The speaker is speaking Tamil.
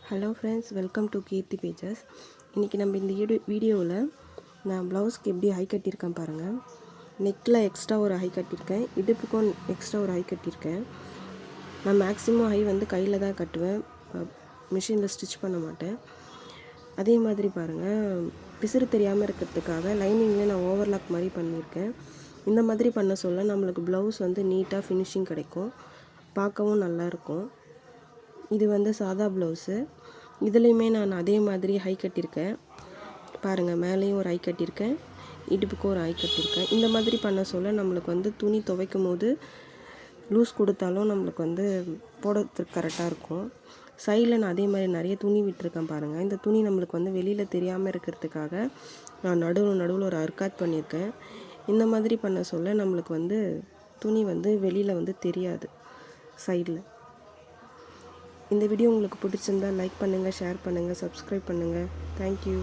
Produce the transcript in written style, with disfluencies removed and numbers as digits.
Hello friends, welcome to Keerthi pages. இன்றைக்கி நம்ம இந்த வீடியோவில் நான் ப்ளவுஸ்க்கு எப்படி ஹை கட்டியிருக்கேன் பாருங்கள். நெக்கில் எக்ஸ்ட்ரா ஒரு ஹை கட்டியிருக்கேன், இடுப்புக்கும் எக்ஸ்ட்ரா ஒரு ஹை கட்டியிருக்கேன். நான் மேக்ஸிமம் ஹை வந்து கையில் தான் கட்டுவேன், மிஷினில் ஸ்டிச் பண்ண மாட்டேன். அதே மாதிரி பாருங்கள், பிசுறு தெரியாமல் இருக்கிறதுக்காக லைனிங்லேயே நான் ஓவர்லாக் மாதிரி பண்ணியிருக்கேன். இந்த மாதிரி பண்ண சொல்ல நம்மளுக்கு ப்ளவுஸ் வந்து நீட்டாக ஃபினிஷிங் கிடைக்கும், பார்க்கவும் நல்லாயிருக்கும். இது வந்து சாதா ப்ளவுஸு. இதுலேயுமே நான் அதே மாதிரி ஹை கட்டியிருக்கேன் பாருங்கள். மேலேயும் ஒரு ஹை கட்டியிருக்கேன், இடுப்புக்கும் ஒரு ஹை கட்டியிருக்கேன். இந்த மாதிரி பண்ண சொல்ல நம்மளுக்கு வந்து துணி துவைக்கும் போது லூஸ் கொடுத்தாலும் நம்மளுக்கு வந்து போடுறதுக்கு கரெக்டாக இருக்கும். சைடில் நான் அதே மாதிரி நிறைய துணி விட்டுருக்கேன் பாருங்கள். இந்த துணி நம்மளுக்கு வந்து வெளியில் தெரியாமல் இருக்கிறதுக்காக நான் நடுவில் ஒரு அர்க்காத் பண்ணியிருக்கேன். இந்த மாதிரி பண்ண சொல்ல நம்மளுக்கு வந்து துணி வந்து வெளியில் வந்து தெரியாது சைடில். இந்த வீடியோ உங்களுக்கு பிடிச்சிருந்தால் லைக் பண்ணுங்கள், ஷேர் பண்ணுங்கள், சப்ஸ்கிரைப் பண்ணுங்கள். தேங்க்யூ.